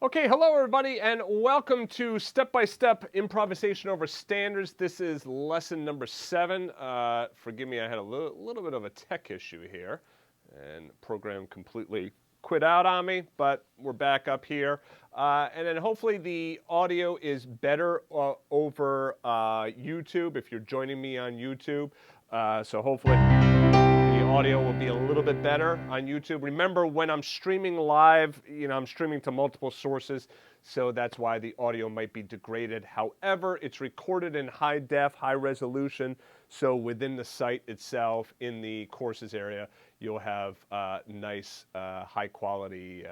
Okay, hello everybody, and welcome to Step-by-Step Improvisation over Standards. This is lesson number 7. Forgive me, I had a little bit of a tech issue here, and the program completely quit out on me, but we're back up here. And then hopefully the audio is better over YouTube, if you're joining me on YouTube. So hopefully the audio will be a little bit better on YouTube. Remember, when I'm streaming live, I'm streaming to multiple sources, so that's why the audio might be degraded. However, it's recorded in high def, high resolution, so within the site itself, in the courses area, you'll have nice, high quality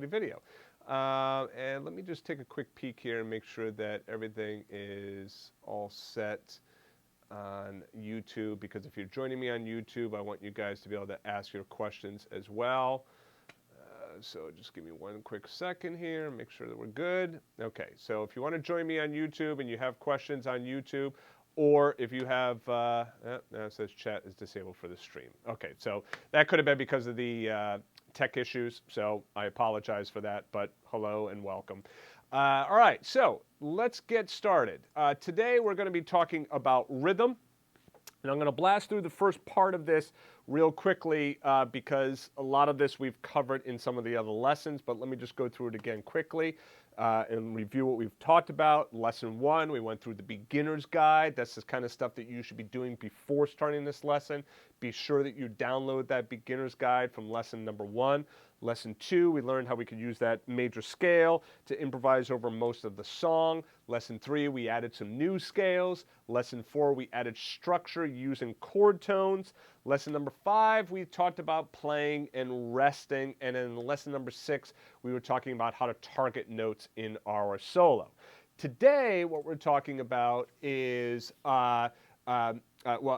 video. And let me just take a quick peek here and make sure that everything is all set on YouTube, because if you're joining me on YouTube, I want you guys to be able to ask your questions as well. So just give me one quick second here, make sure that we're good. Okay, so if you want to join me on YouTube and you have questions on YouTube, or if you have, now it says chat is disabled for the stream. Okay, so that could have been because of the tech issues, so I apologize for that, but hello and welcome. All right, so let's get started. Today we're going to be talking about rhythm, and I'm going to blast through the first part of this real quickly because a lot of this we've covered in some of the other lessons, but let me just go through it again quickly and review what we've talked about. Lesson 1, we went through the beginner's guide. That's the kind of stuff that you should be doing before starting this lesson. Be sure that you download that beginner's guide from lesson number 1. Lesson 2, we learned how we could use that major scale to improvise over most of the song. Lesson 3, we added some new scales. Lesson 4, we added structure using chord tones. Lesson number 5, we talked about playing and resting. And in lesson number 6, we were talking about how to target notes in our solo. Today, what we're talking about is, well,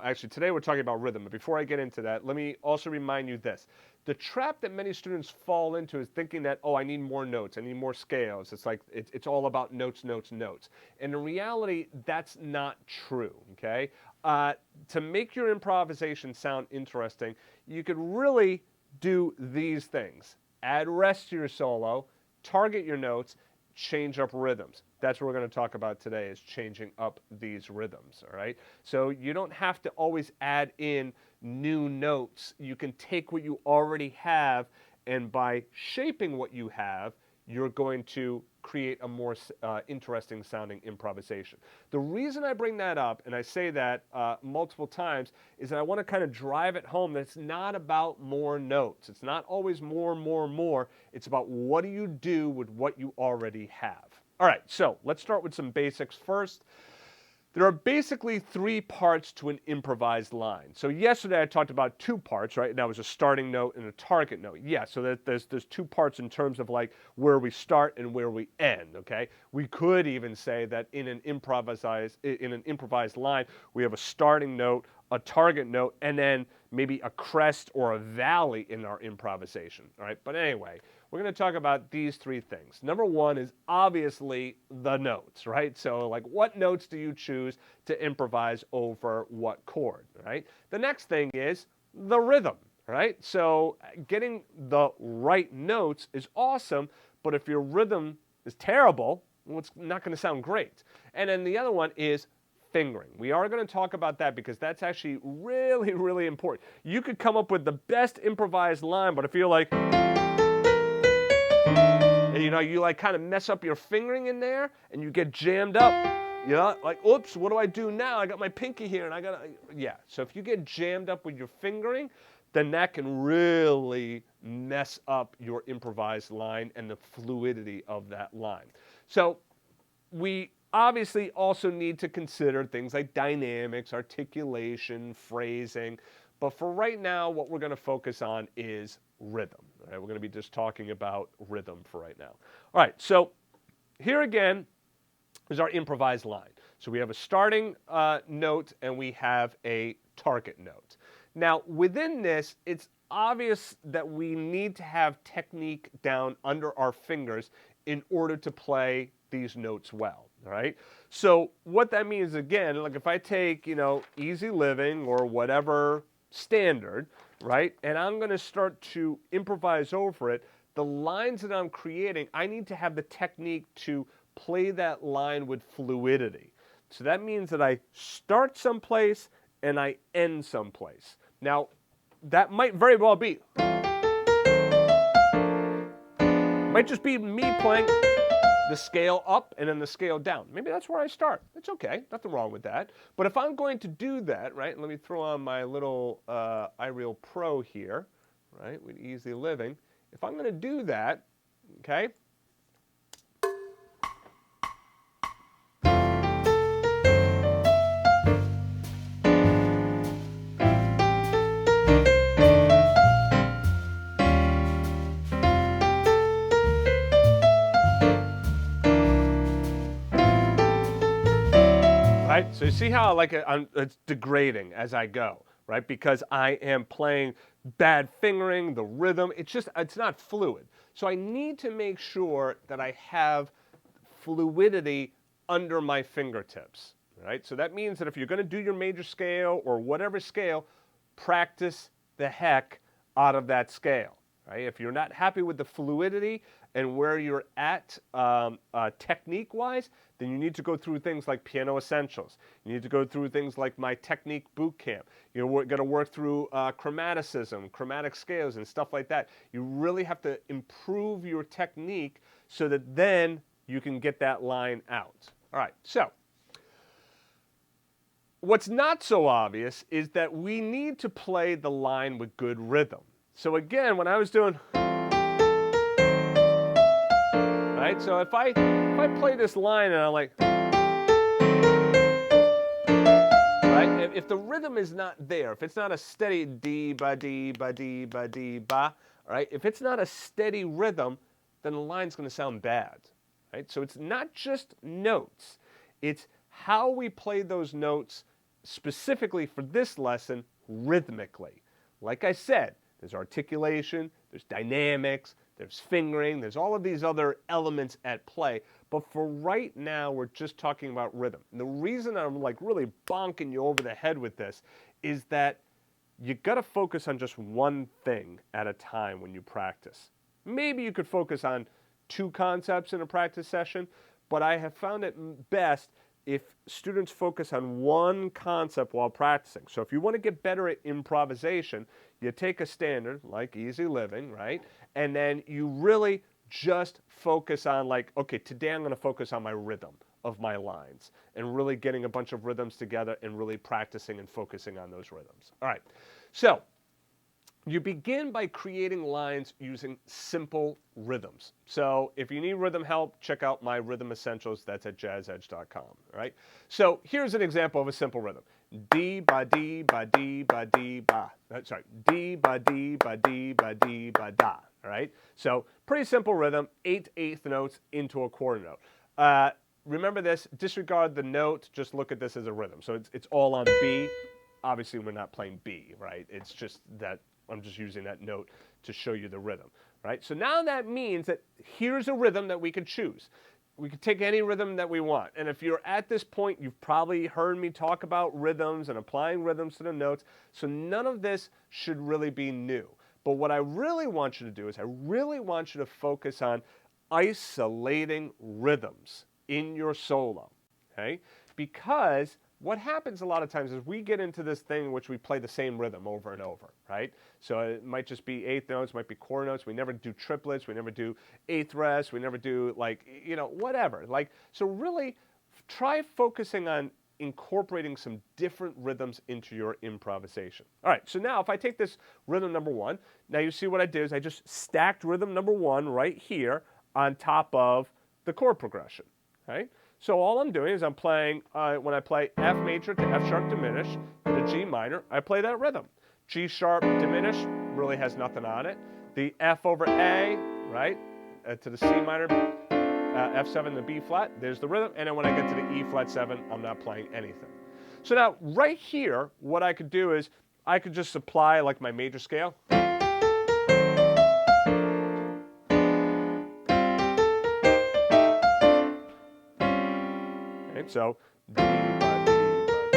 actually, today we're talking about rhythm. But before I get into that, let me also remind you this. The trap that many students fall into is thinking that, oh, I need more notes, I need more scales. It's like, it's all about notes, notes, notes. And in reality, that's not true, okay? To make your improvisation sound interesting, you could really do these things. Add rest to your solo, target your notes, change up rhythms. That's what we're going to talk about today, is changing up these rhythms, all right? So you don't have to always add in new notes. You can take what you already have, and by shaping what you have, you're going to create a more interesting sounding improvisation. The reason I bring that up, and I say that multiple times, is that I want to kind of drive it home that it's not about more notes. It's not always more, more, more. It's about what do you do with what you already have. All right, so let's start with some basics first. There are basically 3 parts to an improvised line. So yesterday I talked about 2 parts, right? And that was a starting note and a target note. Yeah, so that there's 2 parts in terms of like where we start and where we end, okay? We could even say that in an improvised line, we have a starting note, a target note, and then maybe a crest or a valley in our improvisation, all right? But anyway, we're going to talk about these 3 things. Number 1 is obviously the notes, right? So like, what notes do you choose to improvise over what chord, right? The next thing is the rhythm, right? So getting the right notes is awesome, but if your rhythm is terrible, well, it's not going to sound great. And then the other one is fingering. We are going to talk about that because that's actually really, really important. You could come up with the best improvised line, but if you're like, you like kind of mess up your fingering in there and you get jammed up, like, oops, what do I do now? I got my pinky here and I got to, yeah. So if you get jammed up with your fingering, then that can really mess up your improvised line and the fluidity of that line. So we obviously also need to consider things like dynamics, articulation, phrasing. But for right now, what we're going to focus on is rhythm. All right, we're going to be just talking about rhythm for right now. All right, so here again is our improvised line. So we have a starting note and we have a target note. Now, within this, it's obvious that we need to have technique down under our fingers in order to play these notes well. All right, so what that means, again, like if I take, Easy Living or whatever standard, right, and I'm going to start to improvise over it, the lines that I'm creating, I need to have the technique to play that line with fluidity. So that means that I start someplace and I end someplace. Now, that might very well be, might just be me playing the scale up and then the scale down. Maybe that's where I start. It's okay, nothing wrong with that. But if I'm going to do that, right, let me throw on my little iReal Pro here, right, with Easy Living. If I'm going to do that, okay, right? So you see how like it's degrading as I go, right? Because I am playing bad fingering, the rhythm, it's not fluid. So I need to make sure that I have fluidity under my fingertips, right? So that means that if you're going to do your major scale or whatever scale, practice the heck out of that scale, right? If you're not happy with the fluidity and where you're at technique-wise, then you need to go through things like Piano Essentials. You need to go through things like my Technique Boot Camp. You're going to work through chromaticism, chromatic scales, and stuff like that. You really have to improve your technique so that then you can get that line out. All right, so what's not so obvious is that we need to play the line with good rhythm. So again, when I was doing, right, so if I play this line and I'm like, right, if the rhythm is not there, if it's not a steady dee ba dee ba dee ba dee ba, right, if it's not a steady rhythm, then the line's going to sound bad, right? So it's not just notes, it's how we play those notes specifically for this lesson rhythmically. Like I said, there's articulation, there's dynamics, there's fingering, there's all of these other elements at play. But for right now, we're just talking about rhythm. And the reason I'm like really bonking you over the head with this is that you got to focus on just one thing at a time when you practice. Maybe you could focus on 2 concepts in a practice session, but I have found it best if students focus on one concept while practicing. So if you want to get better at improvisation, you take a standard like Easy Living, right? And then you really just focus on like, okay, today I'm going to focus on my rhythm of my lines and really getting a bunch of rhythms together and really practicing and focusing on those rhythms. All right, so you begin by creating lines using simple rhythms. So if you need rhythm help, check out my Rhythm Essentials. That's at JAZZEDGE.com, right? So here's an example of a simple rhythm. D ba D ba D ba D ba. Sorry, D ba D ba D ba D ba da. All right. So pretty simple rhythm. 8 eighth notes into a quarter note. Remember this. Disregard the note. Just look at this as a rhythm. So it's all on B. Obviously, we're not playing B, right? It's just that I'm just using that note to show you the rhythm, right? So now that means that here's a rhythm that we could choose. We could take any rhythm that we want. And if you're at this point, you've probably heard me talk about rhythms and applying rhythms to the notes. So none of this should really be new. But what I really want you to do is I really want you to focus on isolating rhythms in your solo, okay? Because what happens a lot of times is we get into this thing in which we play the same rhythm over and over, right? So it might just be eighth notes, might be quarter notes. We never do triplets. We never do eighth rests. We never do like, you know, whatever. Like, so really try focusing on incorporating some different rhythms into your improvisation. All right, so now if I take this rhythm number 1, now you see what I did is I just stacked rhythm number 1 right here on top of the chord progression, right? So all I'm doing is I'm playing, when I play F major to F sharp diminished to G minor, I play that rhythm. G sharp diminished really has nothing on it. The F over A, right, to the C minor, F7 to B flat, there's the rhythm. And then when I get to the E flat 7, I'm not playing anything. So now right here, what I could do is I could just apply like my major scale. So D ba D ba.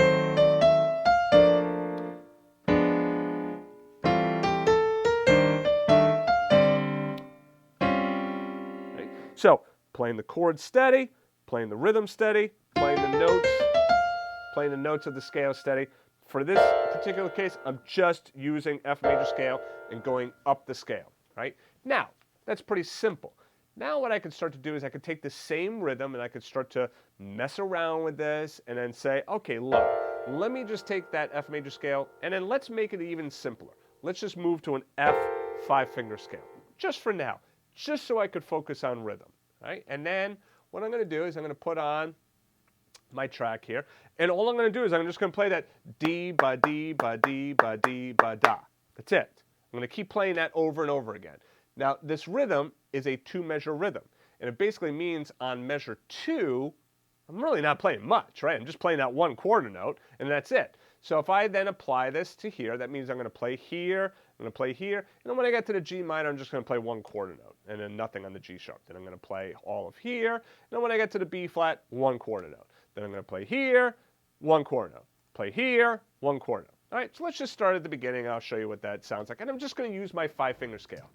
So playing the chord steady, playing the rhythm steady, playing the notes of the scale steady. For this particular case, I'm just using F major scale and going up the scale, right? Now, that's pretty simple. Now what I could start to do is I could take the same rhythm and I could start to mess around with this and then say, okay, look, let me just take that F major scale and then let's make it even simpler. Let's just move to an F 5-finger scale, just for now, just so I could focus on rhythm, right? And then what I'm going to do is I'm going to put on my track here, and all I'm going to do is I'm just going to play that D, ba, D, ba, D, ba, D, ba, da. That's it. I'm going to keep playing that over and over again. Now, this rhythm is a 2-measure rhythm, and it basically means on measure 2, I'm really not playing much, right? I'm just playing that 1 quarter note, and that's it. So if I then apply this to here, that means I'm going to play here, I'm going to play here, and then when I get to the G minor, I'm just going to play 1 quarter note, and then nothing on the G sharp. Then I'm going to play all of here, and then when I get to the B flat, 1 quarter note. Then I'm going to play here, 1 quarter note. Play here, 1 quarter note. All right, so let's just start at the beginning. I'll show you what that sounds like. And I'm just going to use my 5-finger scale.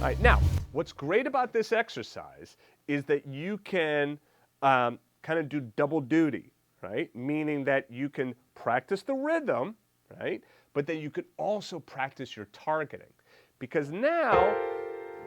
All right, now, what's great about this exercise is that you can kind of do double duty, right? Meaning that you can practice the rhythm, right? But then you could also practice your targeting. Because now,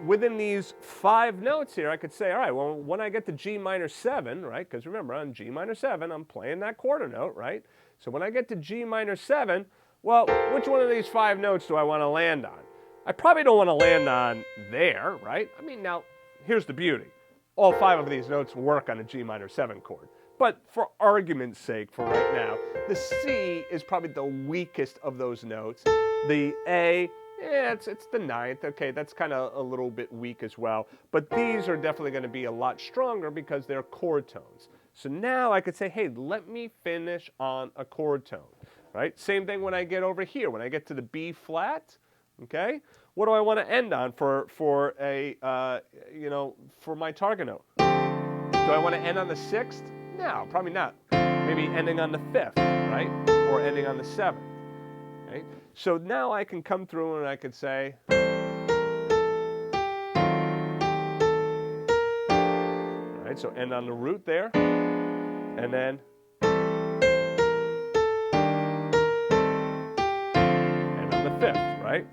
within these 5 notes here, I could say, all right, well, when I get to G minor 7, right? Because remember, on G minor 7, I'm playing that quarter note, right? So when I get to G minor 7, well, which one of these 5 notes do I want to land on? I probably don't want to land on there, right? I mean, now, here's the beauty. All 5 of these notes work on a G minor 7 chord. But for argument's sake, for right now, the C is probably the weakest of those notes. The A, yeah, it's the 9th. Okay, that's kind of a little bit weak as well. But these are definitely going to be a lot stronger because they're chord tones. So now I could say, hey, let me finish on a chord tone, right? Same thing when I get over here. When I get to the B flat, okay, what do I want to end on for my target note? Do I want to end on the 6th? No, probably not. Maybe ending on the 5th, right? Or ending on the 7th, right? So now I can come through and I could say, all right, so end on the root there, and then end on the 5th, right?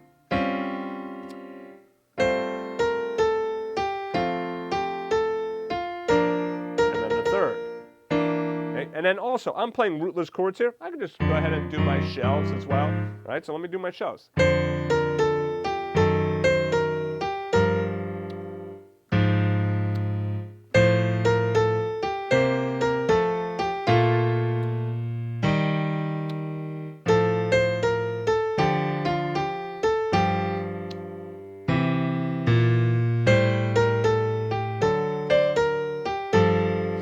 And then also, I'm playing rootless chords here. I can just go ahead and do my shells as well. All right, so let me do my shells. See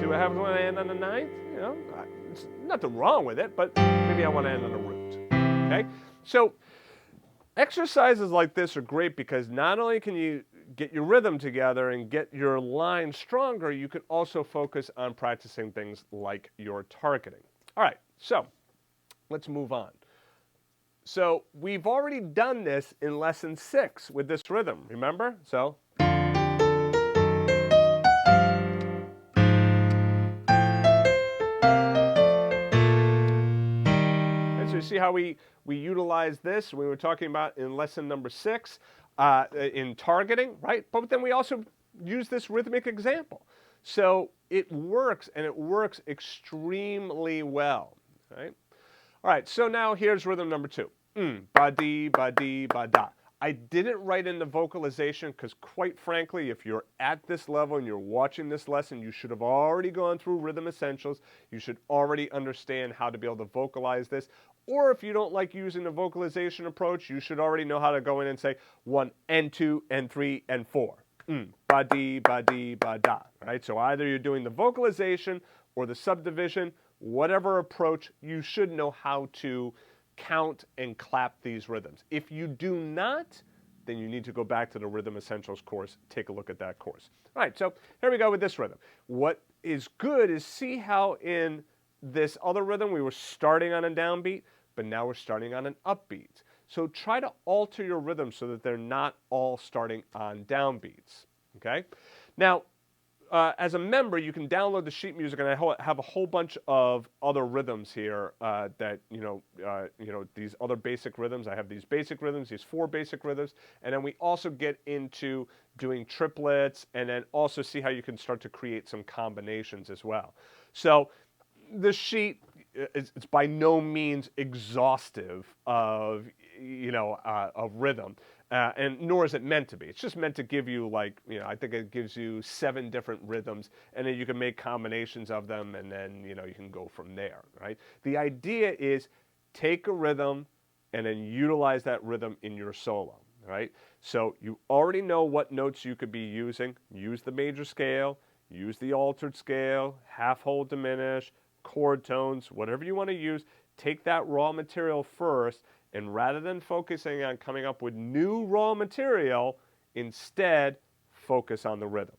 what happens when I end on the 9th? You know, there's nothing wrong with it, but maybe I want to end on a root. Okay? So exercises like this are great because not only can you get your rhythm together and get your line stronger, you can also focus on practicing things like your targeting. All right, so let's move on. So we've already done this in lesson 6 with this rhythm, remember? So you see how we utilize this? We were talking about in lesson number 6 in targeting, right? But then we also use this rhythmic example. So it works, and it works extremely well, right? All right, so now here's rhythm number 2. Ba dee, ba dee, ba da. I didn't write in the vocalization because, quite frankly, if you're at this level and you're watching this lesson, you should have already gone through Rhythm Essentials. You should already understand how to be able to vocalize this. Or if you don't like using the vocalization approach, you should already know how to go in and say 1 and 2 and 3 and 4. Ba dee, ba dee, ba da. Right? So either you're doing the vocalization or the subdivision, whatever approach, you should know how to count and clap these rhythms. If you do not, then you need to go back to the Rhythm Essentials course, take a look at that course. All right, so here we go with this rhythm. What is good is see how in this other rhythm we were starting on a downbeat, but now we're starting on an upbeat. So try to alter your rhythm so that they're not all starting on downbeats, okay? Now, as a member, you can download the sheet music, and I have a whole bunch of other rhythms here that, these other basic rhythms. I have these basic rhythms, these 4 basic rhythms, and then we also get into doing triplets, and then also see how you can start to create some combinations as well. So the sheet, it's by no means exhaustive of, of rhythm. And nor is it meant to be. It's just meant to give you, like, I think it gives you 7 different rhythms, and then you can make combinations of them, and then, you can go from there, right? The idea is take a rhythm and then utilize that rhythm in your solo, right? So you already know what notes you could be using. Use the major scale, use the altered scale, half hold diminish, chord tones, whatever you want to use. Take that raw material first, and rather than focusing on coming up with new raw material, instead focus on the rhythm.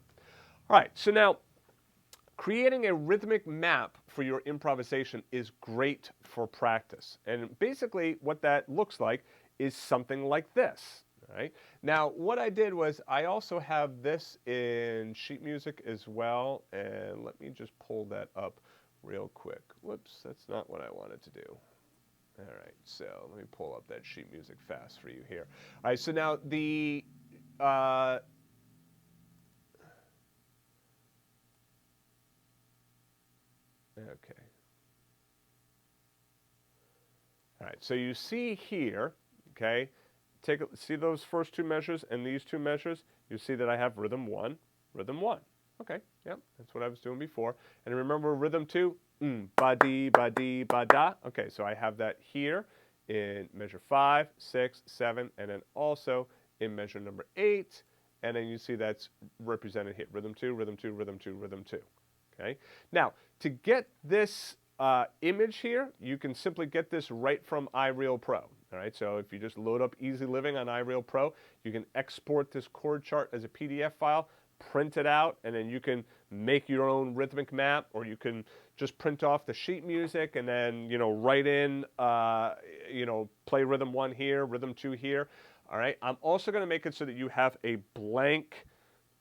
All right, so now creating a rhythmic map for your improvisation is great for practice. And basically what that looks like is something like this. All right. Now what I did was I also have this in sheet music as well, and let me just pull that up real quick. Whoops, that's not what I wanted to do. All right, so let me pull up that sheet music fast for you here. All right, so now the okay. All right, so you see here, okay, see those first 2 measures and these 2 measures. You see that I have rhythm 1, rhythm 1. Okay, yep, that's what I was doing before. And remember rhythm 2, ba dee ba dee ba da. Okay, so I have that here in measure 5, 6, 7, and then also in measure number 8, and then you see that's represented here, rhythm 2, rhythm 2, rhythm 2, rhythm 2. Okay. Now to get this image here, you can simply get this right from iReal Pro. All right, so if you just load up Easy Living on iReal Pro, you can export this chord chart as a PDF file, print it out, and then you can make your own rhythmic map, or you can just print off the sheet music and then, write in, play rhythm 1 here, rhythm 2 here. All right, I'm also going to make it so that you have a blank,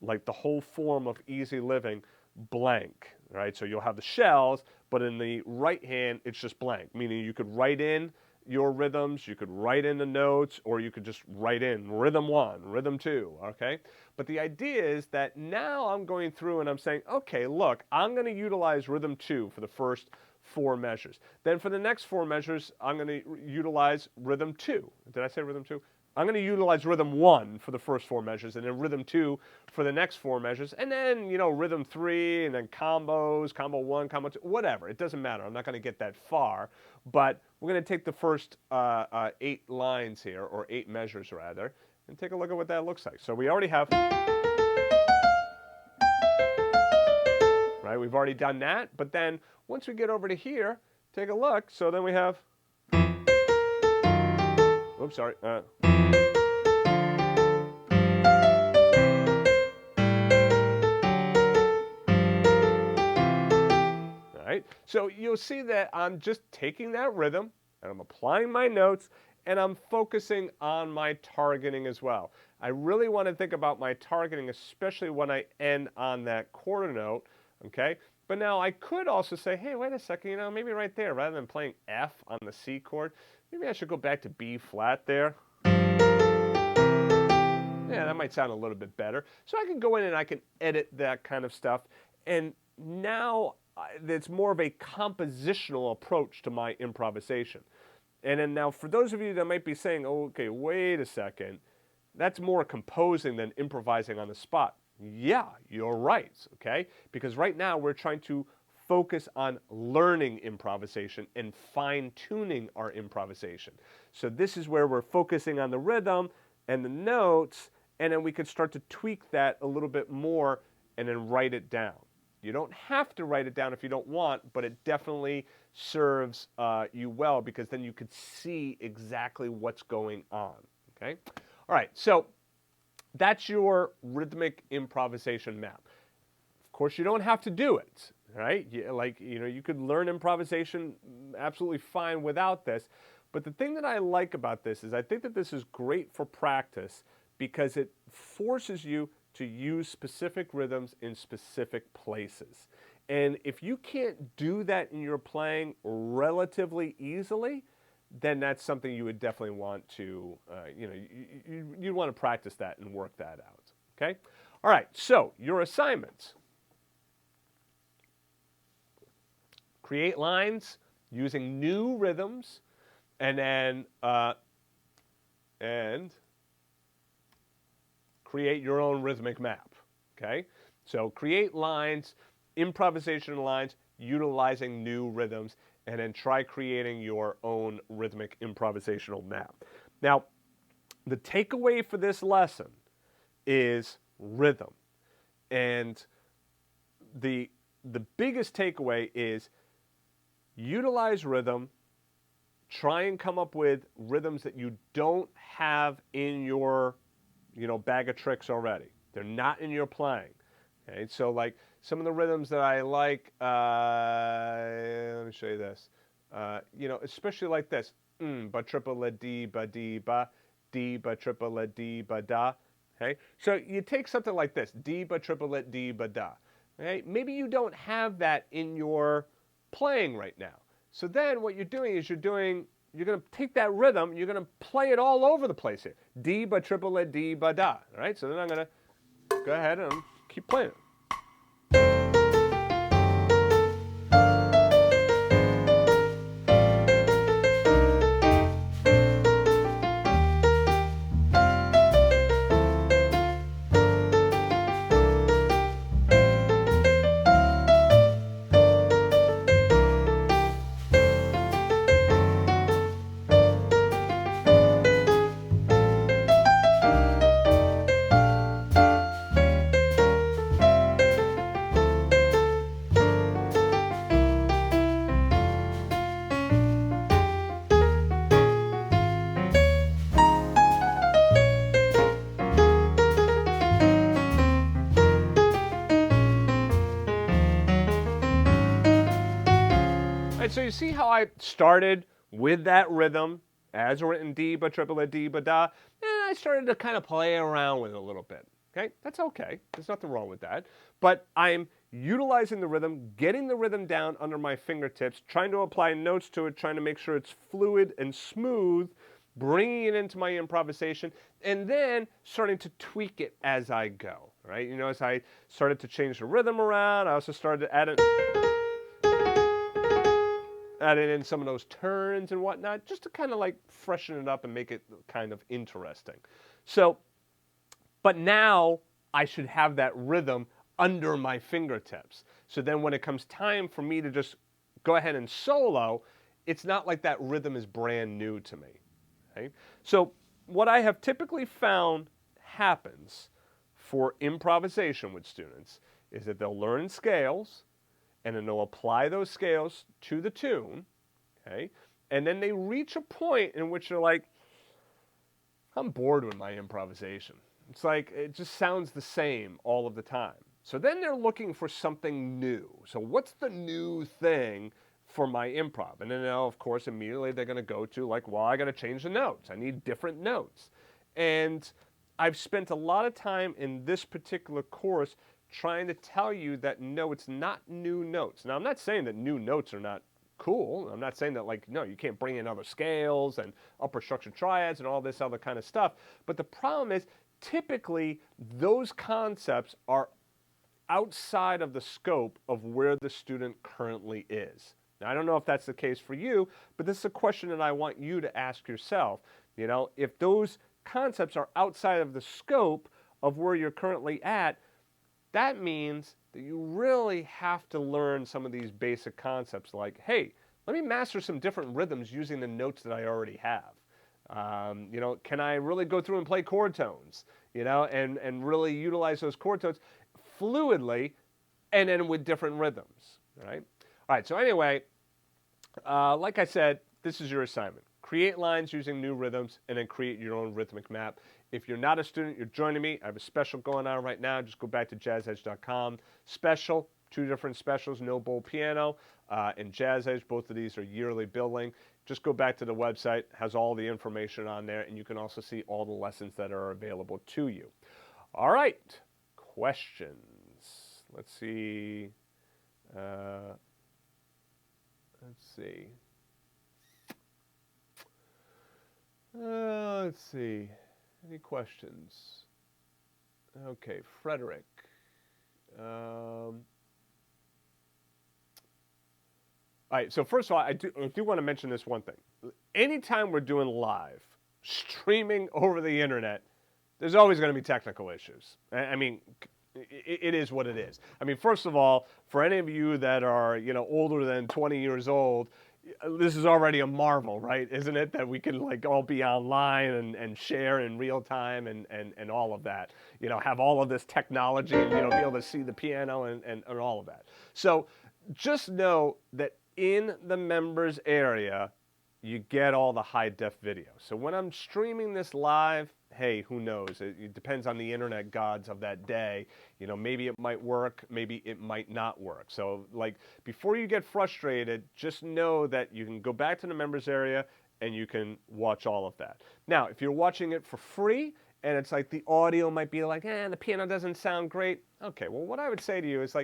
like the whole form of Easy Living, blank. All right, so you'll have the shells, but in the right hand, it's just blank, meaning you could write in your rhythms, you could write in the notes, or you could just write in rhythm 1, rhythm 2, okay? But the idea is that now I'm going through and I'm saying, okay, look, I'm going to utilize rhythm 2 for the first 4 measures. Then for the next 4 measures, I'm going to utilize rhythm 2. Did I say rhythm 2? I'm going to utilize rhythm 1 for the first 4 measures, and then rhythm 2 for the next 4 measures, and then, rhythm 3, and then combos, combo 1, combo 2, whatever. It doesn't matter. I'm not going to get that far, but we're going to take the first 8 lines here, or 8 measures rather, and take a look at what that looks like. So we already have, right? We've already done that, but then once we get over to here, take a look. So then we have, oops, sorry. Right? So you'll see that I'm just taking that rhythm and I'm applying my notes and I'm focusing on my targeting as well. I really want to think about my targeting, especially when I end on that quarter note, okay? But now I could also say, hey, wait a second, maybe right there, rather than playing F on the C chord, maybe I should go back to B flat there. Yeah, that might sound a little bit better. So I can go in and I can edit that kind of stuff. And now it's more of a compositional approach to my improvisation. And then now for those of you that might be saying, oh, okay, wait a second, that's more composing than improvising on the spot. Yeah, you're right, okay? Because right now we're trying to focus on learning improvisation and fine-tuning our improvisation. So this is where we're focusing on the rhythm and the notes, and then we could start to tweak that a little bit more and then write it down. You don't have to write it down if you don't want, but it definitely serves you well because then you could see exactly what's going on, okay? All right, so that's your rhythmic improvisation map. Of course, you don't have to do it, right? You could learn improvisation absolutely fine without this, but the thing that I like about this is I think that this is great for practice because it forces you to use specific rhythms in specific places. And if you can't do that in your playing relatively easily, then that's something you would definitely want to, you'd want to practice that and work that out, okay? All right, so your assignments. Create lines using new rhythms, and then create your own rhythmic map, okay? So create lines, improvisation lines, utilizing new rhythms, and then try creating your own rhythmic improvisational map. Now, the takeaway for this lesson is rhythm. And the biggest takeaway is utilize rhythm, try and come up with rhythms that you don't have in your bag of tricks already. They're not in your playing. Okay, so like some of the rhythms that I like, let me show you this. Especially like this. Ba triple la di ba di ba triple la di ba da. Okay, so you take something like this, di ba triple la di ba da. Okay, maybe you don't have that in your playing right now. So then what you're doing is you're going to take that rhythm, you're going to play it all over the place here. D ba triple A D ba da. All right, so then I'm going to go ahead and keep playing it. So you see how I started with that rhythm as written D ba triple A D ba da, and I started to kind of play around with it a little bit. Okay, that's okay. There's nothing wrong with that. But I'm utilizing the rhythm, getting the rhythm down under my fingertips, trying to apply notes to it, trying to make sure it's fluid and smooth, bringing it into my improvisation, and then starting to tweak it as I go. Right? As I started to change the rhythm around, I also started to adding in some of those turns and whatnot, just to kind of like freshen it up and make it kind of interesting. So, but now I should have that rhythm under my fingertips. So then when it comes time for me to just go ahead and solo, it's not like that rhythm is brand new to me. Okay? So what I have typically found happens for improvisation with students is that they'll learn scales, and then they'll apply those scales to the tune, okay? And then they reach a point in which they're like, I'm bored with my improvisation. It's like, it just sounds the same all of the time. So then they're looking for something new. So what's the new thing for my improv? And then, of course, immediately they're going to go to like, well, I got to change the notes. I need different notes. And I've spent a lot of time in this particular course trying to tell you that no, it's not new notes. Now, I'm not saying that new notes are not cool. I'm not saying that, like, no, you can't bring in other scales and upper structure triads and all this other kind of stuff. But the problem is, typically, those concepts are outside of the scope of where the student currently is. Now, I don't know if that's the case for you, but this is a question that I want you to ask yourself. If those concepts are outside of the scope of where you're currently at, that means that you really have to learn some of these basic concepts like, hey, let me master some different rhythms using the notes that I already have. Can I really go through and play chord tones, and really utilize those chord tones fluidly and then with different rhythms, right? All right, so anyway, like I said, this is your assignment. Create lines using new rhythms, and then create your own rhythmic map. If you're not a student, you're joining me. I have a special going on right now. Just go back to JAZZEDGE.com. Special, 2 different specials, No Bowl Piano and JAZZEDGE. Both of these are yearly billing. Just go back to the website. It has all the information on there, and you can also see all the lessons that are available to you. All right, questions. Let's see. Let's see. Any questions? Okay, Frederick. All right, so first of all, I do want to mention this one thing. Anytime we're doing live, streaming over the internet, there's always going to be technical issues. I mean, it is what it is. I mean, first of all, for any of you that are, older than 20 years old, this is already a marvel, right? Isn't it? That we can all be online and share in real time and all of that. Have all of this technology and, be able to see the piano and all of that. So just know that in the members area, you get all the high-def video. So when I'm streaming this live, hey, who knows? It depends on the internet gods of that day. Maybe it might work, maybe it might not work. So before you get frustrated, just know that you can go back to the members area and you can watch all of that. Now, if you're watching it for free and it's the audio might be the piano doesn't sound great. Okay, well, what I would say to you is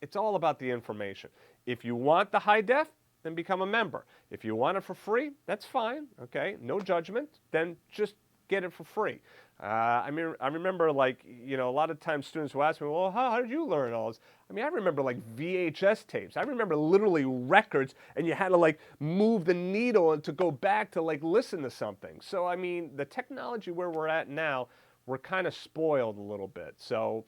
it's all about the information. If you want the high def, then become a member. If you want it for free, that's fine, okay? No judgment, then just get it for free. I remember a lot of times students will ask me, well, how did you learn all this? I remember VHS tapes. I remember literally records, and you had to move the needle to go back to listen to something. So the technology where we're at now, we're kind of spoiled a little bit. So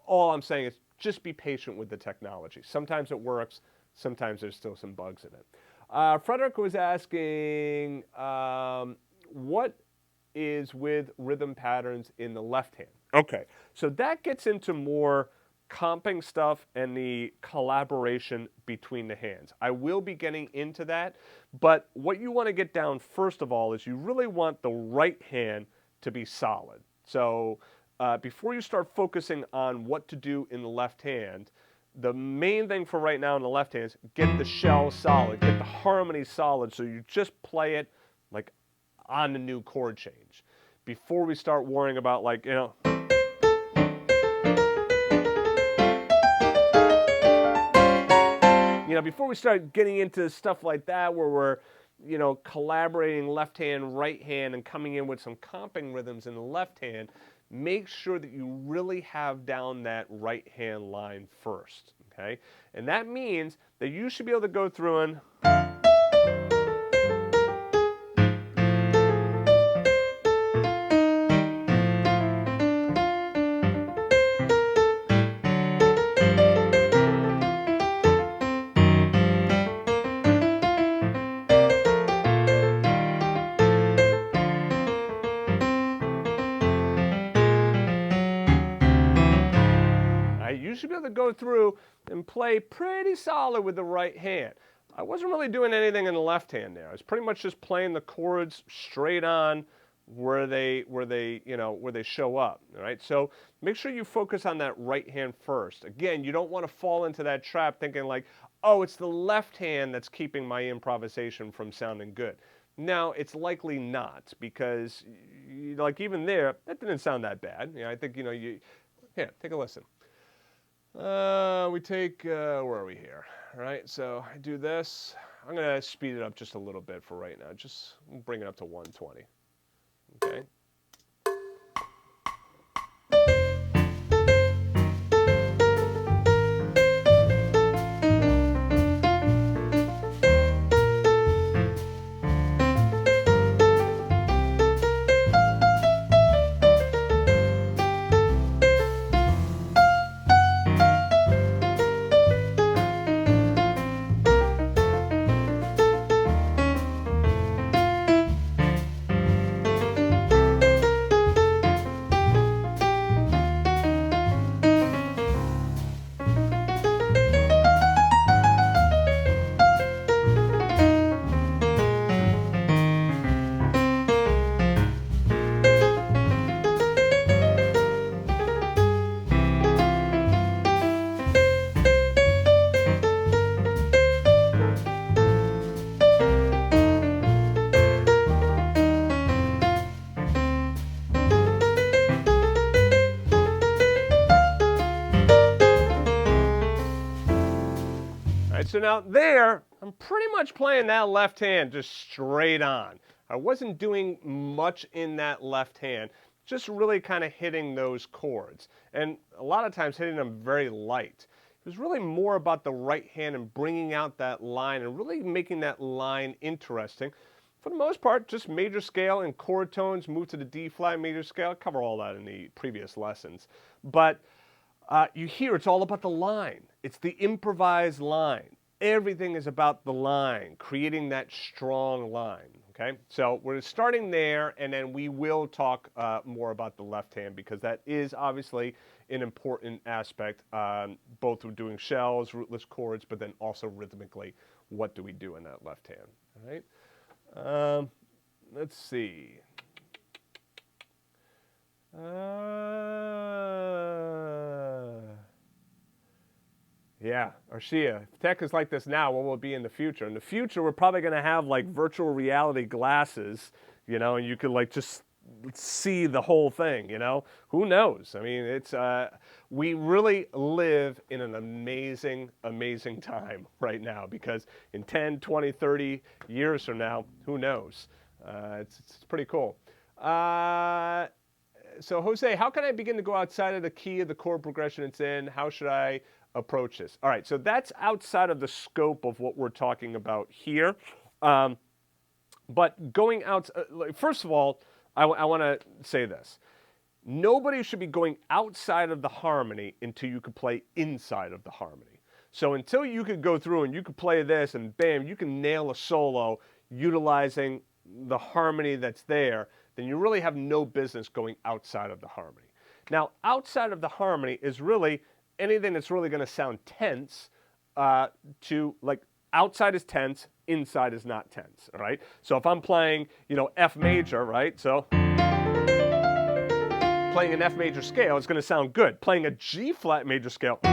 all I'm saying is just be patient with the technology. Sometimes it works, sometimes there's still some bugs in it. Frederick was asking, what is with rhythm patterns in the left hand? Okay, so that gets into more comping stuff and the collaboration between the hands. I will be getting into that, but what you want to get down first of all is you really want the right hand to be solid. So before you start focusing on what to do in the left hand, the main thing for right now in the left hand is get the shell solid, get the harmony solid, so you just play it on the new chord change. Before we start worrying about before we start getting into stuff like that where we're, collaborating left hand, right hand, and coming in with some comping rhythms in the left hand, make sure that you really have down that right hand line first, okay? And that means that you should be able to go through and go through and play pretty solid with the right hand. I wasn't really doing anything in the left hand there. I was pretty much just playing the chords straight on where they show up. All right, so make sure you focus on that right hand first. Again, you don't want to fall into that trap thinking oh, it's the left hand that's keeping my improvisation from sounding good. No, it's likely not, because even there, that didn't sound that bad. I think here, take a listen. We take, where are we here? All right, so I do this. I'm going to speed it up just a little bit for right now. Just bring it up to 120. Okay. right, so now there, I'm pretty much playing that left hand just straight on. I wasn't doing much in that left hand, just really kind of hitting those chords. And a lot of times hitting them very light. It was really more about the right hand and bringing out that line and really making that line interesting. For the most part, just major scale and chord tones, move to the D flat major scale. I cover all that in the previous lessons. But you hear it's all about the line. It's the improvised line. Everything is about the line, creating that strong line. Okay, so we're starting there, and then we will talk more about the left hand because that is obviously an important aspect, both with doing shells, rootless chords, but then also rhythmically, what do we do in that left hand? All right. Let's see. Yeah, Arshia, if tech is like this now, what will it be in the future? In the future, we're probably going to have like virtual reality glasses, you know, and you could like just see the whole thing, you know? Who knows? I mean, it's we really live in an amazing, amazing time right now because in 10, 20, 30 years from now, who knows? It's pretty cool. So Jose, how can I begin to go outside of the key of the chord progression it's in? How should I approach this? All right, so that's outside of the scope of what we're talking about here. But going out, first of all, I want to say this. Nobody should be going outside of the harmony until you can play inside of the harmony. So until you could go through and you could play this and bam, you can nail a solo utilizing the harmony that's there, then you really have no business going outside of the harmony. Now, outside of the harmony is really anything that's really going to sound tense to, like, outside is tense, inside is not tense, all right? So if I'm playing, you know, F major, right? So playing an F major scale, it's going to sound good. Playing a G flat major scale, it's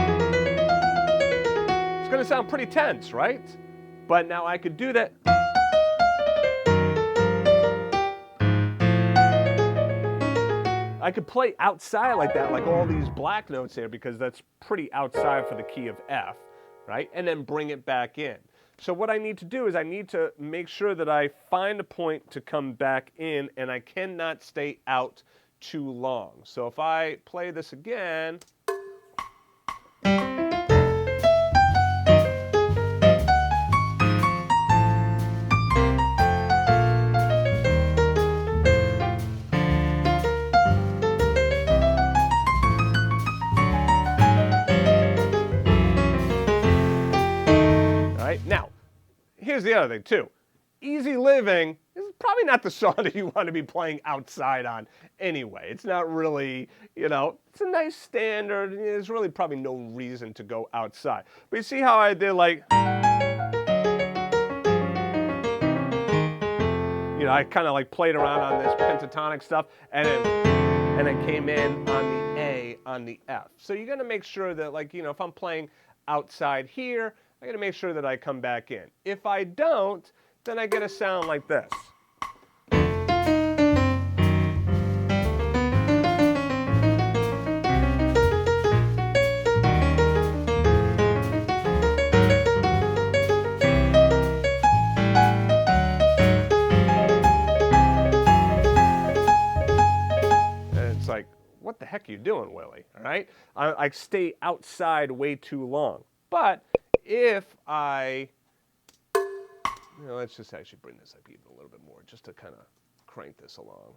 going to sound pretty tense, right? But now I could do that. I could play outside like that, like all these black notes here, because that's pretty outside for the key of F, right? And then bring it back in. So what I need to do is I need to make sure that I find a point to come back in, and I cannot stay out too long. So if I play this again, now, here's the other thing too. Easy Living is probably not the song that you want to be playing outside on anyway. It's not really, you know, it's a nice standard. There's really probably no reason to go outside. But you see how I did like, you know, I kind of like played around on this pentatonic stuff and then came in on the A on the F. So you're going to make sure that, like, you know, if I'm playing outside here, I got to make sure that I come back in. If I don't, then I get a sound like this. And it's like, what the heck are you doing, Willie? All right? I stay outside way too long. But if I, you know, let's just actually bring this up even a little bit more just to kind of crank this along.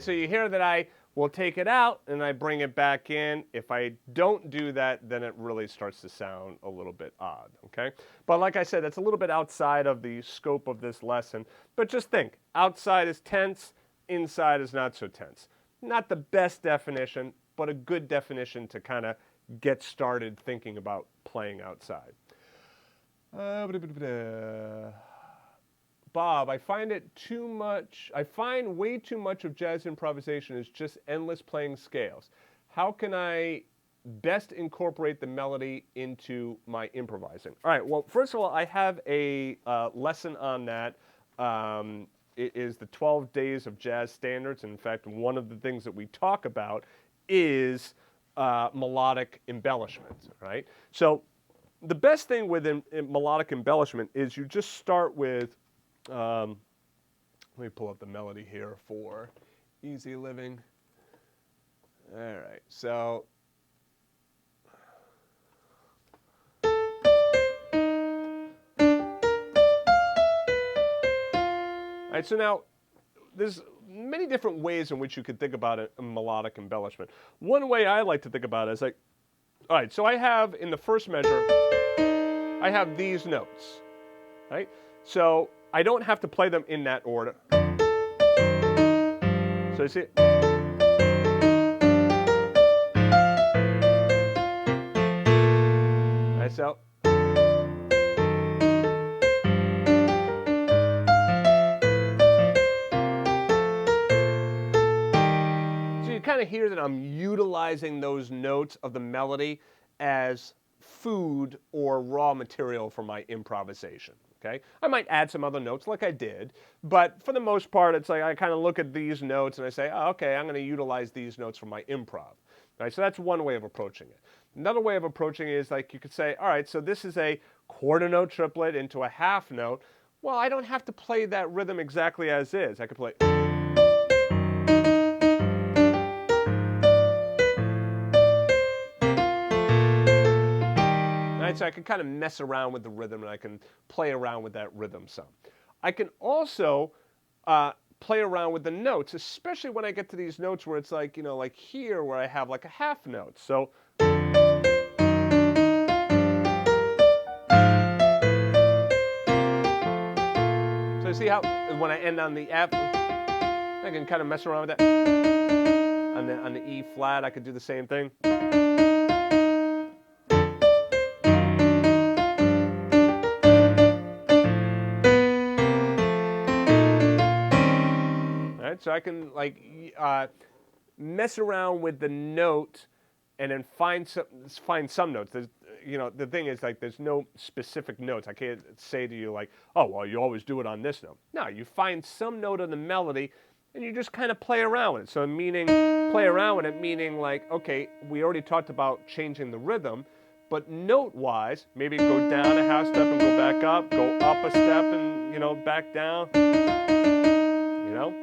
So you hear that I will take it out and I bring it back in. If I don't do that, then it really starts to sound a little bit odd, okay? But like I said, that's a little bit outside of the scope of this lesson. But just think, outside is tense, inside is not so tense. Not the best definition, but a good definition to kind of get started thinking about playing outside. Bob, I find way too much of jazz improvisation is just endless playing scales. How can I best incorporate the melody into my improvising? All right, well, first of all, I have a lesson on that. It is the 12 days of jazz standards. In fact, one of the things that we talk about is melodic embellishment, right? So the best thing with melodic embellishment is you just start with, let me pull up the melody here for Easy Living. All right, so all right, so now there's many different ways in which you could think about a melodic embellishment. One way I like to think about it is like, all right, so I have in the first measure, I have these notes, right? So I don't have to play them in that order. So you see, right, so. You kind of hear that I'm utilizing those notes of the melody as food or raw material for my improvisation, okay? I might add some other notes like I did, but for the most part, it's like I kind of look at these notes and I say, oh, okay, I'm going to utilize these notes for my improv, right? So that's one way of approaching it. Another way of approaching it is like you could say, all right, so this is a quarter note triplet into a half note. Well, I don't have to play that rhythm exactly as is. I could play. So I can kind of mess around with the rhythm and I can play around with that rhythm some. I can also play around with the notes, especially when I get to these notes where it's like, you know, like here where I have like a half note. So you see how when I end on the F, I can kind of mess around with that. On the E flat, I could do the same thing. So I can like mess around with the note and then find some notes. There's, you know, the thing is like there's no specific notes. I can't say to you like, oh, well, you always do it on this note. No, you find some note of the melody and you just kind of play around with it. So meaning play around with it, meaning like, okay, we already talked about changing the rhythm, but note-wise, maybe go down a half step and go back up, go up a step and, you know, back down, you know?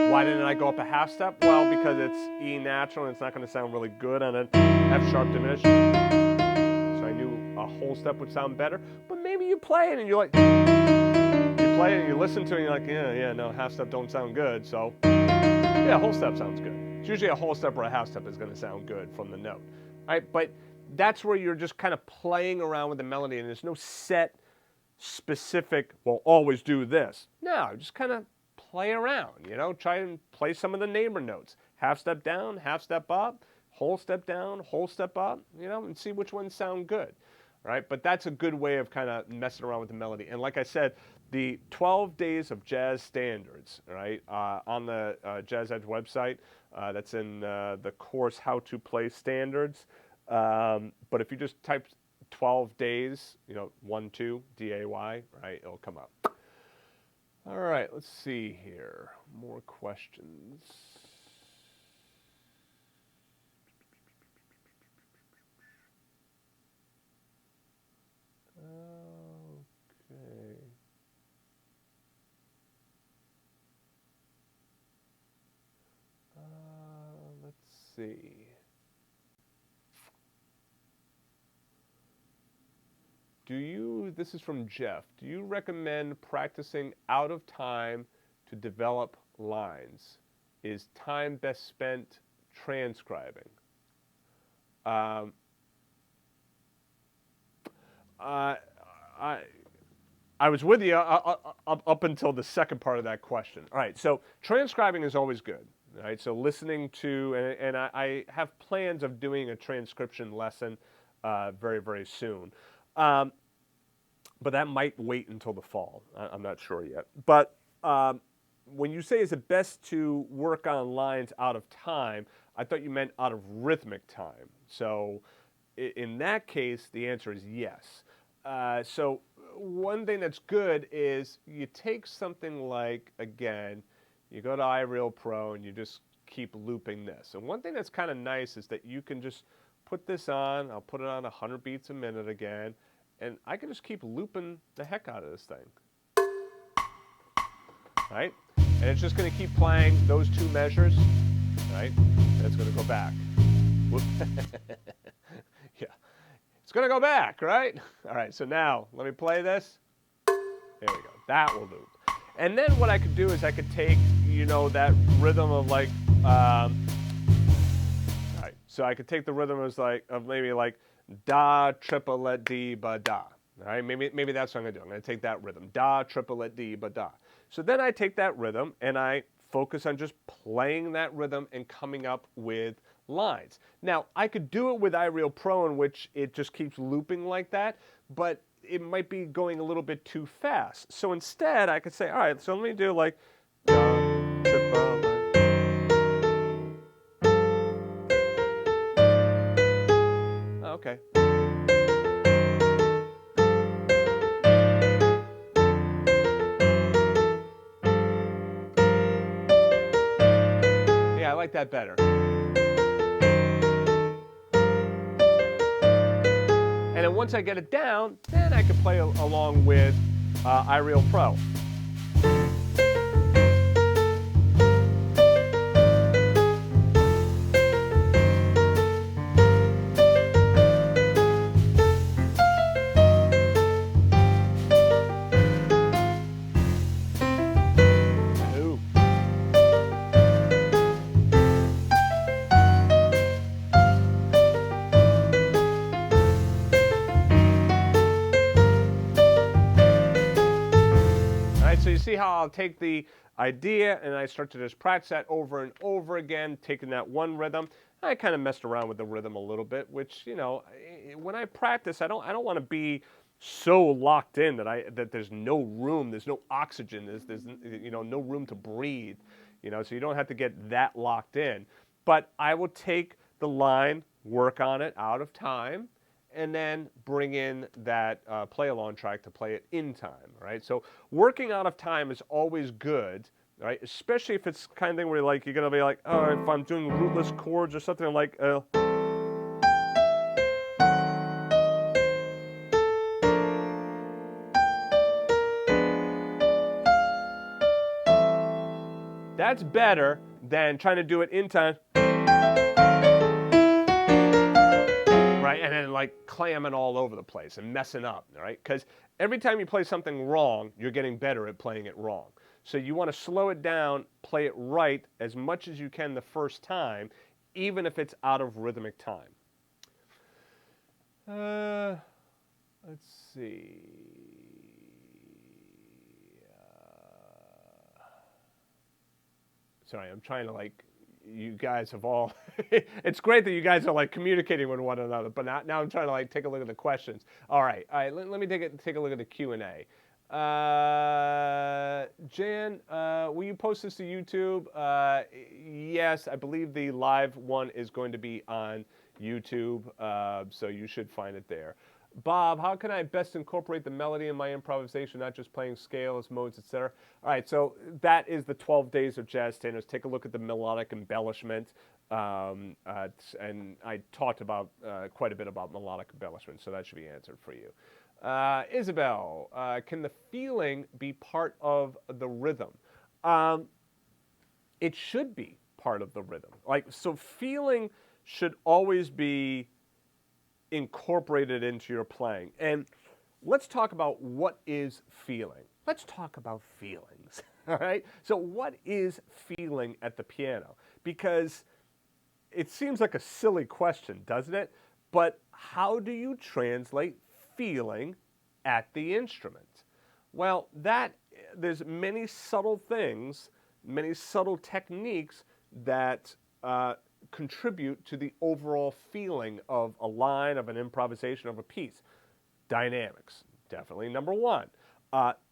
Why didn't I go up a half step? Well, because it's E natural and it's not going to sound really good on an F sharp diminished. So I knew a whole step would sound better. But maybe you play it and you're like, you play it and you listen to it and you're like, yeah, no, half step don't sound good. So yeah, whole step sounds good. It's usually a whole step or a half step is going to sound good from the note. All right, but that's where you're just kind of playing around with the melody and there's no set specific, well, always do this. No, just kind of play around, you know, try and play some of the neighbor notes. Half step down, half step up, whole step down, whole step up, you know, and see which ones sound good, right? But that's a good way of kind of messing around with the melody. And like I said, the 12 days of jazz standards, right, on the JAZZEDGE website, that's in the course How to Play Standards. But if you just type 12 days, you know, 1-2, D-A-Y, right, it'll come up. All right, let's see here. More questions. Okay. Let's see. This is from Jeff, do you recommend practicing out of time to develop lines? Is time best spent transcribing? I was with you up until the second part of that question. All right, so transcribing is always good. right? So listening to, and I have plans of doing a transcription lesson very, very soon. But that might wait until the fall. I'm not sure yet. But when you say is it best to work on lines out of time, I thought you meant out of rhythmic time. So in that case, the answer is yes. So one thing that's good is you take something like, again, you go to iReal Pro and you just keep looping this. And one thing that's kind of nice is that you can just put this on. I'll put it on 100 beats a minute again. And I can just keep looping the heck out of this thing. Right? And it's just going to keep playing those two measures. Right? And it's going to go back. Whoop. Yeah. It's going to go back, right? All right, so now let me play this. There we go. That will loop. And then what I could do is I could take, that rhythm of like, all right, so I could take the rhythm of maybe like da, triplet, D, ba, da. All right, maybe that's what I'm going to do. I'm going to take that rhythm, da, triplet, D, ba, da. So then I take that rhythm and I focus on just playing that rhythm and coming up with lines. Now, I could do it with iReal Pro in which it just keeps looping like that, but it might be going a little bit too fast. So instead, I could say, all right, so let me do like da, triple. Okay. Yeah, I like that better. And then once I get it down, then I can play along with iReal Pro. So you see how I'll take the idea and I start to just practice that over and over again, taking that one rhythm. I kind of messed around with the rhythm a little bit, which, when I practice, I don't want to be so locked in that there's no room, there's no oxygen, there's no room to breathe, so you don't have to get that locked in. But I will take the line, work on it out of time, and then bring in that play-along track to play it in time, right? So working out of time is always good, right? Especially if it's kind of thing where you're going to be like, oh, if I'm doing rootless chords or something like, that's better than trying to do it in time. Right, and then like clamming all over the place and messing up, right? Because every time you play something wrong, you're getting better at playing it wrong. So you want to slow it down, play it right as much as you can the first time, even if it's out of rhythmic time. Let's see. Sorry, I'm trying to you guys have all, it's great that you guys are communicating with one another, but now I'm trying to take a look at the questions. All right, let me take a look at the Q&A. Jan, will you post this to YouTube? Yes, I believe the live one is going to be on YouTube, so you should find it there. Bob, how can I best incorporate the melody in my improvisation, not just playing scales, modes, etc.? All right, so that is the 12 Days of Jazz Standards. Take a look at the melodic embellishment. And I talked about quite a bit about melodic embellishment, so that should be answered for you. Isabel, can the feeling be part of the rhythm? It should be part of the rhythm. So feeling should always be incorporated into your playing. And let's talk about what is feeling. Let's talk about feelings, all right? So what is feeling at the piano? Because it seems like a silly question, doesn't it? But how do you translate feeling at the instrument? Well, there's many subtle things, many subtle techniques that contribute to the overall feeling of a line, of an improvisation, of a piece. Dynamics, definitely number one.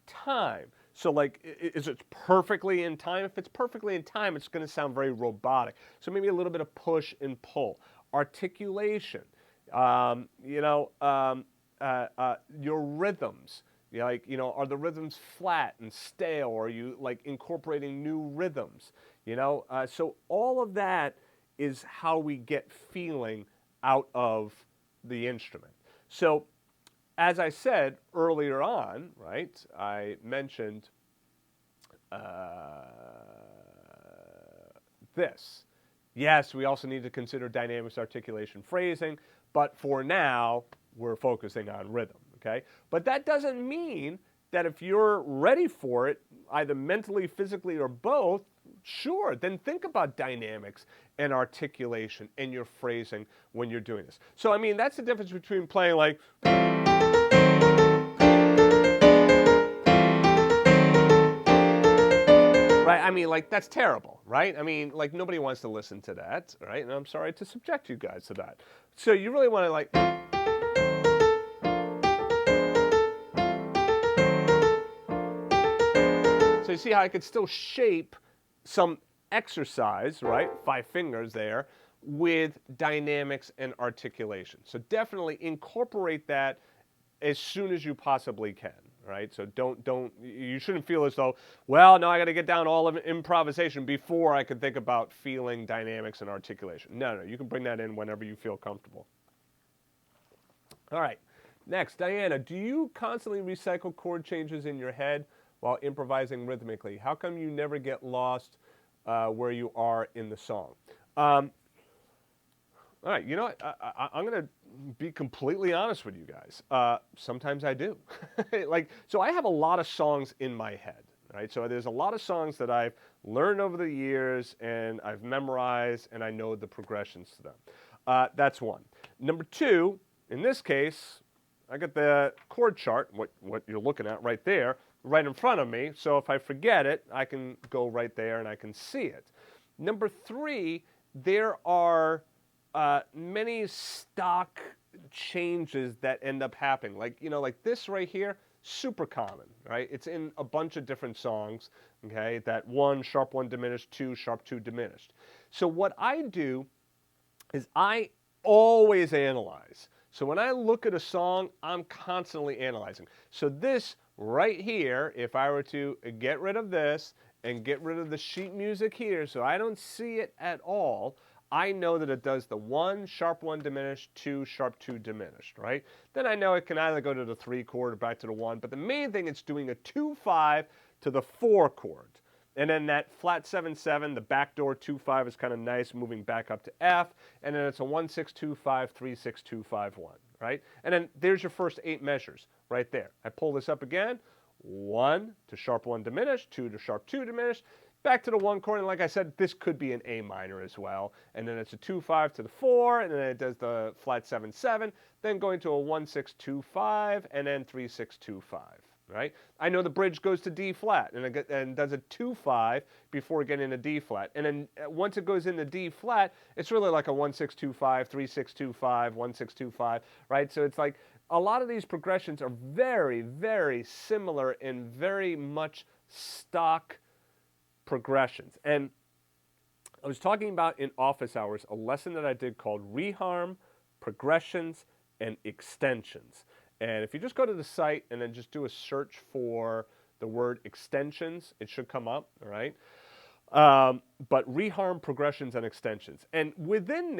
Time. So like, is it perfectly in time? If it's perfectly in time, it's going to sound very robotic. So maybe a little bit of push and pull. Articulation. Your rhythms. Are the rhythms flat and stale? Or are you like incorporating new rhythms? So all of that is how we get feeling out of the instrument. So as I said earlier on, right, I mentioned this. Yes, we also need to consider dynamics, articulation, phrasing, but for now, we're focusing on rhythm, okay? But that doesn't mean that if you're ready for it, either mentally, physically, or both, sure, then think about dynamics and articulation and your phrasing when you're doing this. So, I mean, that's the difference between playing like... Right? I mean, like, that's terrible, right? I mean, like, nobody wants to listen to that, right? And I'm sorry to subject you guys to that. So you really want to, like... So you see how I could still shape some exercise, right? 5 fingers there, with dynamics and articulation. So definitely incorporate that as soon as you possibly can. Right? So you shouldn't feel as though, well, no, I got to get down all of improvisation before I could think about feeling, dynamics, and articulation. No, you can bring that in whenever you feel comfortable. All right. Next, Diana, do you constantly recycle chord changes in your head while improvising rhythmically? How come you never get lost where you are in the song? All right, you know what? I'm going to be completely honest with you guys. Sometimes I do. So I have a lot of songs in my head, right? So there's a lot of songs that I've learned over the years and I've memorized and I know the progressions to them. That's one. Number two, in this case, I got the chord chart, what you're looking at right there, right in front of me. So if I forget it, I can go right there and I can see it. Number three, there are many stock changes that end up happening. Like this right here, super common, right? It's in a bunch of different songs, okay? That 1, sharp 1 diminished, 2, sharp 2 diminished. So what I do is I always analyze. So when I look at a song, I'm constantly analyzing. So this right here, if I were to get rid of this and get rid of the sheet music here so I don't see it at all, I know that it does the 1, sharp 1 diminished, 2, sharp 2 diminished, right? Then I know it can either go to the 3 chord or back to the 1, but the main thing it's doing a 2-5 to the 4 chord. And then that flat 7-7, the backdoor 2-5 is kind of nice, moving back up to F, and then it's a 1-6-2-5, 3-6-2-5-1, right? And then there's your first 8 measures right there. I pull this up again, 1 to sharp 1 diminished, 2 to sharp 2 diminished, back to the 1 chord, and like I said, this could be an A minor as well. And then it's a 2-5 to the 4, and then it does the flat 7-7, then going to a 1-6-2-5, and then 3-6-2-5, right? I know the bridge goes to D flat, and does a 2-5 before getting a D flat. And then once it goes into D flat, it's really like a 1-6-2-5, 3-6-2-5, 1-6-2-5, right? So it's like a lot of these progressions are very, very similar and very much stock progressions. And I was talking about in office hours a lesson that I did called reharm, progressions, and extensions. And if you just go to the site and then just do a search for the word extensions, it should come up, all right? But reharm, progressions, and extensions. And within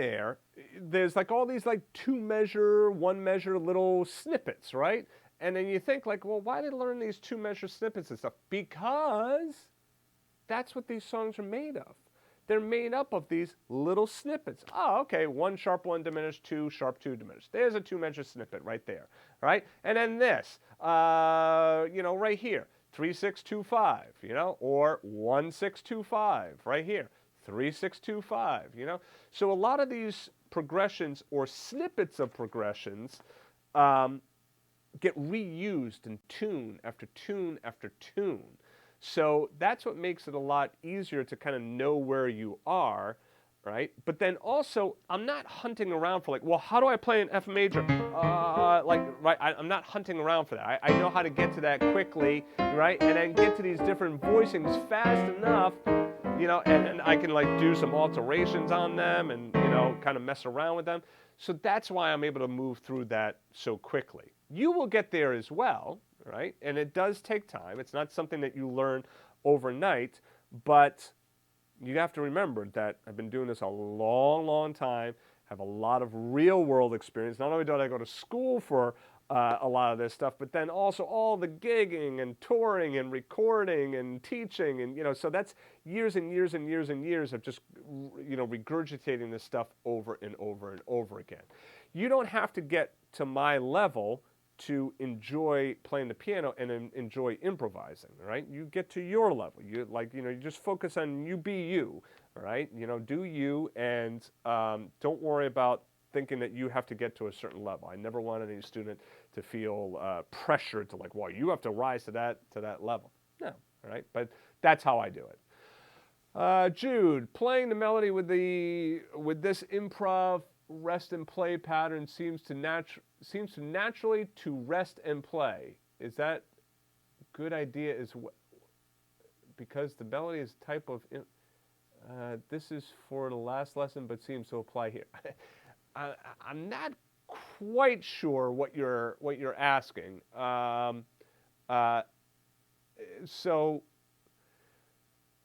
there's like all these like 2-measure, 1-measure little snippets, right? And then you think like, well, why did I learn these 2-measure snippets and stuff? Because that's what these songs are made of. They're made up of these little snippets. Oh, okay, 1 sharp 1 diminished, 2 sharp 2 diminished. There's a 2-measure snippet right there, right? And then this, right here, 3-6-2-5, or 1-6-2-5 right here, 3-6-2-5, So a lot of these progressions or snippets of progressions get reused in tune after tune after tune. So that's what makes it a lot easier to kind of know where you are, right? But then also, I'm not hunting around for like, well, how do I play an F major? Right? I'm not hunting around for that. I know how to get to that quickly, right? And then get to these different voicings fast enough, and I can like do some alterations on them and, kind of mess around with them. So that's why I'm able to move through that so quickly. You will get there as well, right? And it does take time. It's not something that you learn overnight, but you have to remember that I've been doing this a long, long time, have a lot of real world experience. Not only did I go to school for a lot of this stuff, but then also all the gigging and touring and recording and teaching. And, so that's years and years and years and years of just, regurgitating this stuff over and over and over again. You don't have to get to my level to enjoy playing the piano and enjoy improvising, right? You get to your level. You just focus on you be you, right? Do you, and don't worry about thinking that you have to get to a certain level. I never want any student to feel pressured to like, well, you have to rise to that level. No, all right? But that's how I do it. Jude, playing the melody with this improv rest and play pattern seems to naturally to rest and play. Is that a good idea as well? Because the melody is type of this is for the last lesson but seems to apply here. I'm not quite sure what you're asking. So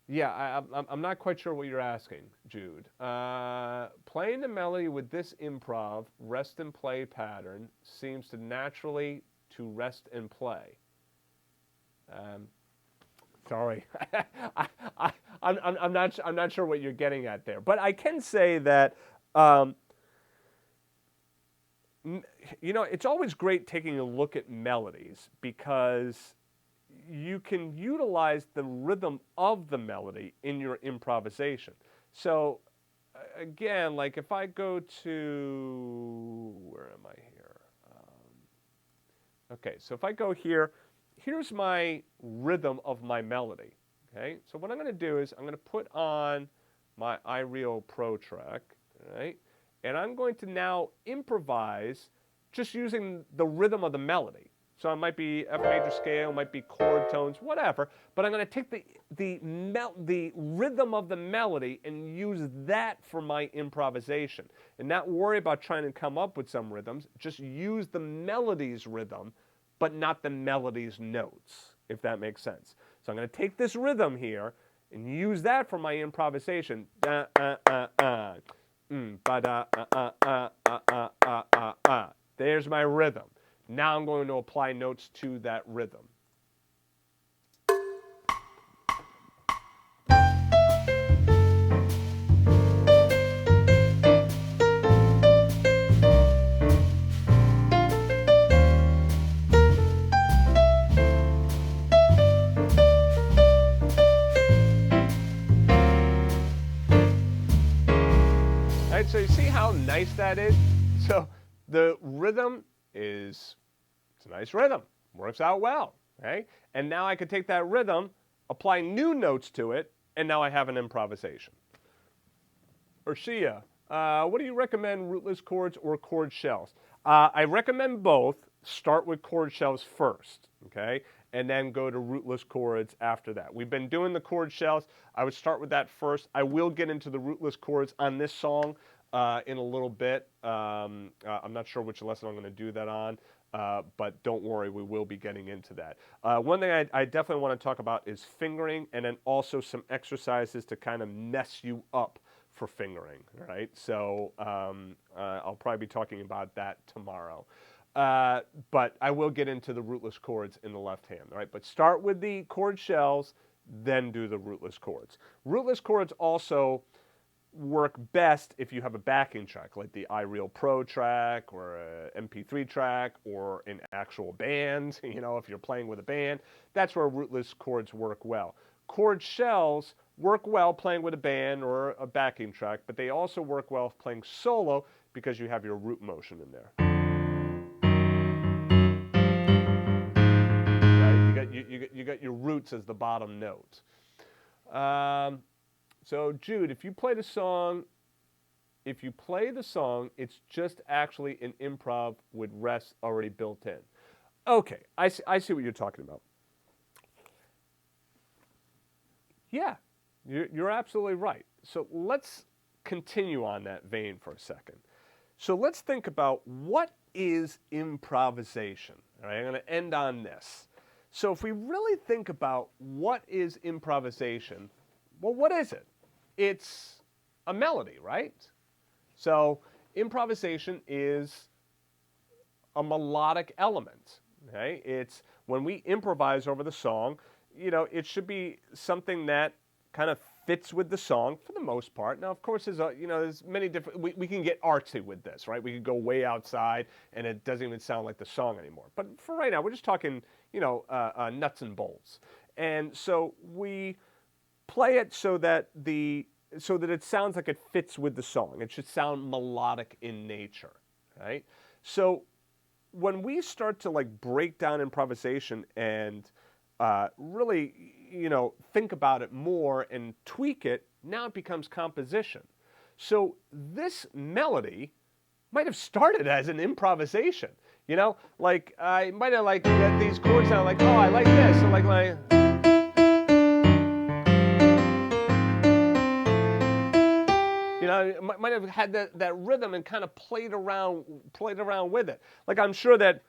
yeah, I'm not quite sure what you're asking, Jude. Playing the melody with this improv rest and play pattern seems to naturally to rest and play. Sorry, I'm not sure what you're getting at there, but I can say that it's always great taking a look at melodies because you can utilize the rhythm of the melody in your improvisation. So again, like if I go to, where am I here? Okay, so if I go here, here's my rhythm of my melody. Okay, so what I'm going to do is I'm going to put on my iReal Pro track, right? And I'm going to now improvise just using the rhythm of the melody. So it might be F major scale, it might be chord tones, whatever. But I'm going to take the rhythm of the melody and use that for my improvisation. And not worry about trying to come up with some rhythms. Just use the melody's rhythm, but not the melody's notes, if that makes sense. So I'm going to take this rhythm here and use that for my improvisation. There's my rhythm. Now I'm going to apply notes to that rhythm. All right, so you see how nice that is? So the rhythm it's a nice rhythm, works out well, okay? And now I could take that rhythm, apply new notes to it, and now I have an improvisation. Urshia, what do you recommend, rootless chords or chord shells? I recommend both. Start with chord shells first, okay? And then go to rootless chords after that. We've been doing the chord shells. I would start with that first. I will get into the rootless chords on this song in a little bit. I'm not sure which lesson I'm going to do that on, but don't worry, we will be getting into that. One thing I definitely want to talk about is fingering, and then also some exercises to kind of mess you up for fingering, right? So I'll probably be talking about that tomorrow. But I will get into the rootless chords in the left hand, all right? But start with the chord shells, then do the rootless chords. Rootless chords also work best if you have a backing track, like the iReal Pro track or a MP3 track or an actual band, if you're playing with a band. That's where rootless chords work well. Chord shells work well playing with a band or a backing track, but they also work well playing solo because you have your root motion in there. You got your roots as the bottom note. So Jude, if you play the song, it's just actually an improv with rests already built in. Okay, I see what you're talking about. Yeah, you're absolutely right. So let's continue on that vein for a second. So let's think about what is improvisation. All right, I'm going to end on this. So if we really think about what is improvisation, well, what is it? It's a melody, right? So improvisation is a melodic element. Okay? It's when we improvise over the song, it should be something that kind of fits with the song for the most part. Now, of course, there's many different. We can get artsy with this, right? We could go way outside, and it doesn't even sound like the song anymore. But for right now, we're just talking, nuts and bolts. And so we play it so that it sounds like it fits with the song. It should sound melodic in nature, right? So when we start to break down improvisation and really, think about it more and tweak it, now it becomes composition. So this melody might have started as an improvisation. I might have had these chords sound like, oh, I like this. So might have had that rhythm and kind of played around with it. I'm sure that.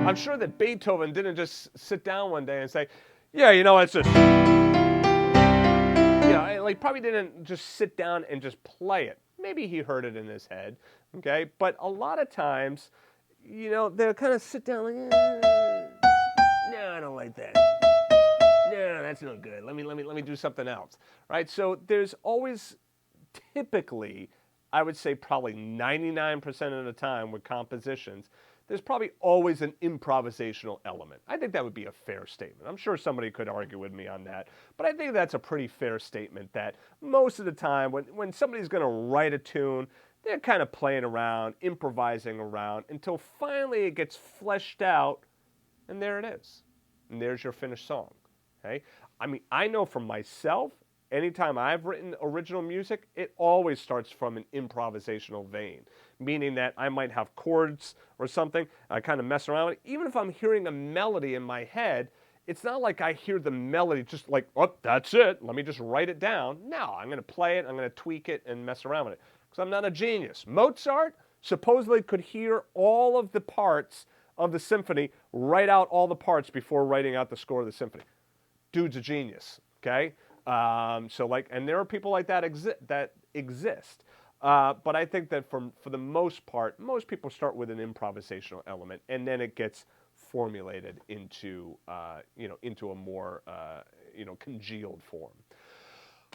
I'm sure that Beethoven didn't just sit down one day and say, yeah, it's just, probably didn't just sit down and just play it. Maybe he heard it in his head, okay? But a lot of times, they'll kind of sit down no, I don't like that. No, that's not good. Let me do something else, right? So there's always, typically, I would say probably 99% of the time with compositions, there's probably always an improvisational element. I think that would be a fair statement. I'm sure somebody could argue with me on that, but I think that's a pretty fair statement that most of the time when somebody's going to write a tune, they're kind of playing around, improvising around until finally it gets fleshed out, and there it is. And there's your finished song. Okay? I mean, I know for myself, anytime I've written original music, it always starts from an improvisational vein, meaning that I might have chords or something, I kind of mess around with it. Even if I'm hearing a melody in my head, it's not like I hear the melody just like, oh, that's it, let me just write it down. No, I'm going to play it, I'm going to tweak it and mess around with it, because I'm not a genius. Mozart supposedly could hear all of the parts of the symphony, write out all the parts before writing out the score of the symphony. Dude's a genius, okay? And there are people like that exist. But I think that for the most part, most people start with an improvisational element, and then it gets formulated into a more congealed form.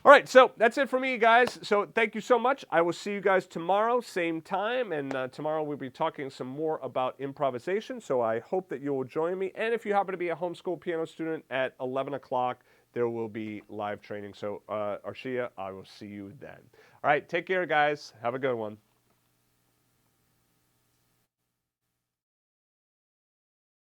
All right, so that's it for me, guys. So thank you so much. I will see you guys tomorrow, same time, and tomorrow we'll be talking some more about improvisation. So I hope that you will join me. And if you happen to be a homeschool piano student at 11 o'clock, there will be live training. So Arshia, I will see you then. All right, take care, guys. Have a good one.